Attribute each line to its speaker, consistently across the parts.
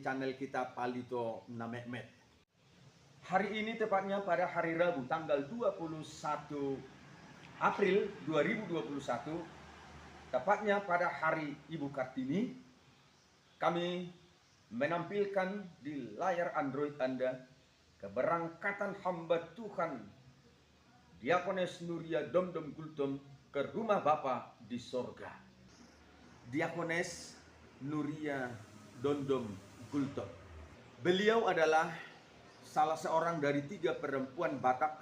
Speaker 1: channel kita Palito na Mehmet. Hari ini tepatnya pada hari Rabu tanggal 21 April 2021, tepatnya pada hari Ibu Kartini, kami menampilkan di layar Android Anda keberangkatan hamba Tuhan Diakones Nuria Domdom Gultom ke rumah Bapa di sorga. Diakones Nuria Domdom Gultom. Beliau adalah salah seorang dari 3 perempuan Batak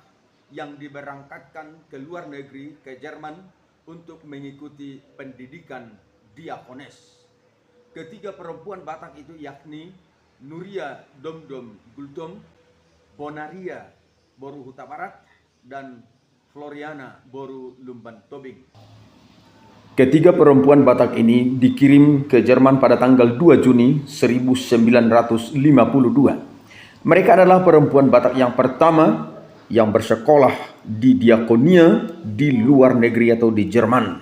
Speaker 1: yang diberangkatkan ke luar negeri, ke Jerman, untuk mengikuti pendidikan diakones. Ketiga perempuan Batak itu yakni Nuria Domdom Gultom, Bonaria Boru Huta Barat, dan Floriana Boru Lumban Tobing. Ketiga perempuan Batak ini dikirim ke Jerman pada tanggal 2 Juni 1952. Mereka adalah perempuan Batak yang pertama yang bersekolah di diakonia di luar negeri atau di Jerman.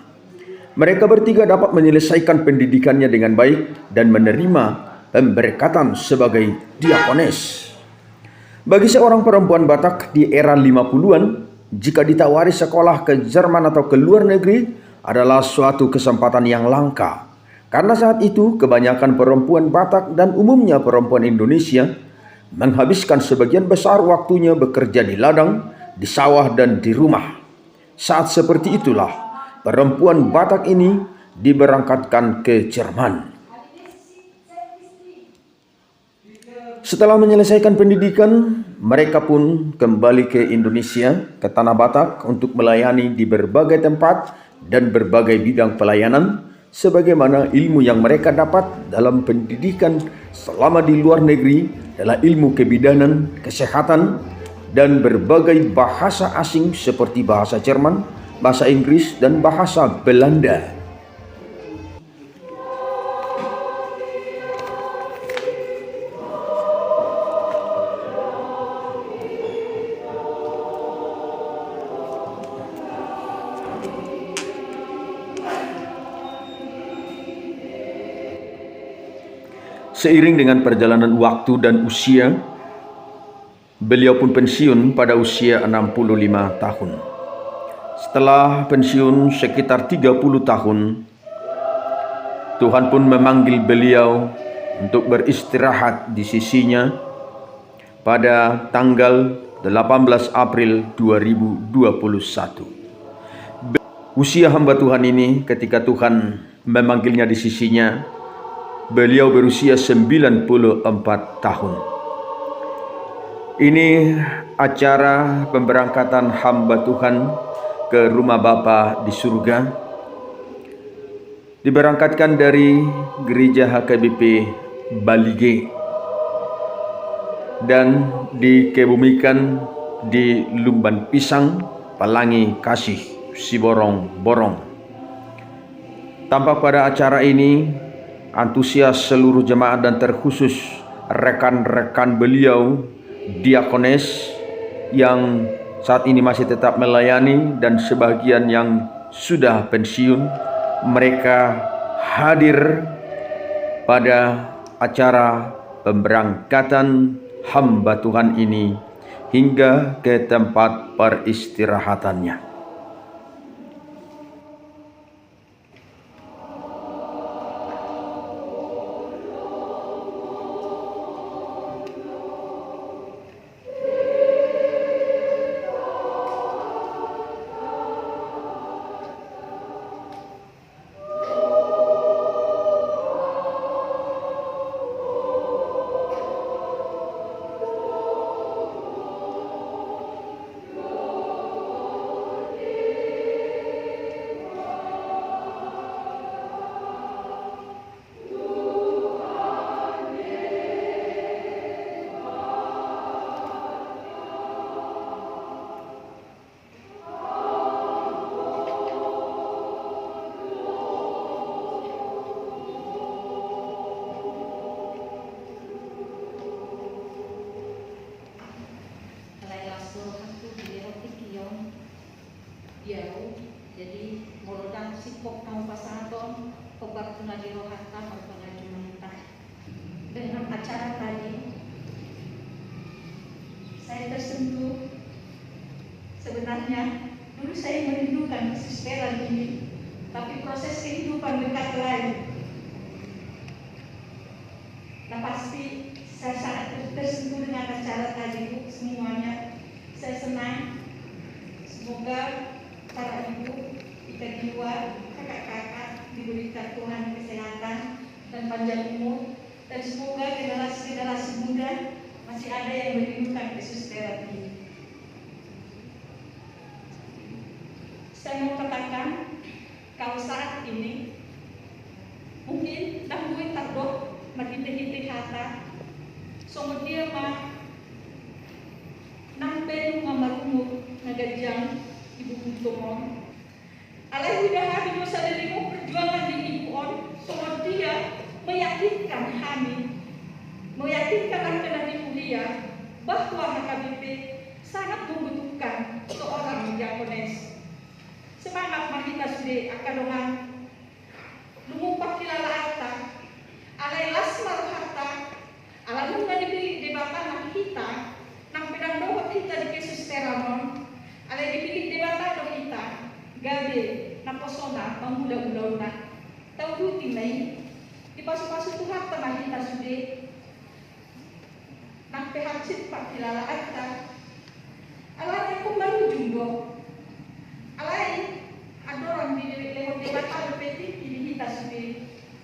Speaker 1: Mereka bertiga dapat menyelesaikan pendidikannya dengan baik dan menerima pemberkatan sebagai diakones. Bagi seorang perempuan Batak di era 50-an, jika ditawari sekolah ke Jerman atau ke luar negeri adalah suatu kesempatan yang langka. Karena saat itu kebanyakan perempuan Batak dan umumnya perempuan Indonesia menghabiskan sebagian besar waktunya bekerja di ladang, di sawah, dan di rumah. Saat seperti itulah perempuan Batak ini diberangkatkan ke Jerman. Setelah menyelesaikan pendidikan, mereka pun kembali ke Indonesia, ke tanah Batak untuk melayani di berbagai tempat dan berbagai bidang pelayanan, sebagaimana ilmu yang mereka dapat dalam pendidikan selama di luar negeri adalah ilmu kebidanan, kesehatan, dan berbagai bahasa asing seperti bahasa Jerman, bahasa Inggris, dan bahasa Belanda. Seiring dengan perjalanan waktu dan usia, beliau pun pensiun pada usia 65 tahun. Setelah pensiun sekitar 30 tahun, Tuhan pun memanggil beliau untuk beristirahat di sisinya pada tanggal 18 April 2021. Usia hamba Tuhan ini ketika Tuhan memanggilnya di sisinya, beliau berusia 94 tahun. Ini acara pemberangkatan hamba Tuhan ke rumah Bapa di surga. Diberangkatkan dari gereja HKBP Balige dan dikebumikan di Lumban Pisang, Pelangi Kasih, Siborong Borong. Tampak pada acara ini antusias seluruh jemaat dan terkhusus rekan-rekan beliau diakones yang saat ini masih tetap melayani dan sebagian yang sudah pensiun. Mereka hadir pada acara pemberangkatan hamba Tuhan ini hingga ke tempat peristirahatannya.
Speaker 2: sipok ng pasadong, pagbato na dirohatan o pagkajumantan. dengan acara tadi. Saya tersentuh. Sebenarnya dulu saya merindukan kesusteran ini, tapi proses kehidupan dekat lain. Nah, pasti saya sangat tersentuh dengan acara tadi, Bu, semuanya. Saya senang. Semoga para ibu, kita di luar, kakak-kakak diberikan Tuhan kesehatan dan panjang umur, dan semoga generasi-generasi muda masih ada yang merindukan kesusteran ini. Saya mau katakan, kalau saat ini mungkin dahulu tardo maginte-hinte hata, so dia mah nang penu ngamarumuk nagajang ibu kuntumon. Alay udah kami mo sa mo perjuangan di ibuon, so dia meyakinkan kami, meyakinkan anak-anak di kuliah bahwa HKBP sangat membutuhkan seorang diakones. Semangat makita sudah akadongan lumumpak kilala harta, alay lasmar harta, alam nga di debatan ng kita, nang pinagdawat kita di kesusteramon, alay dipilig debata do kita, gabi na posona, pangulaw-ulaw na, tawutin na yun, ipasok-pasok ito harta makita sudah, nang pehatsit pa kilala harta, alay kung marujung do, alay, ada orang di lewat debata lebih kita sudah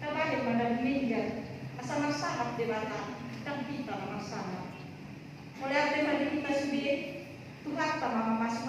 Speaker 2: terlahir pada meninggal asal-asal debata dan kita sama-sama. Mulai dari kita sudah Tuhan sama masuk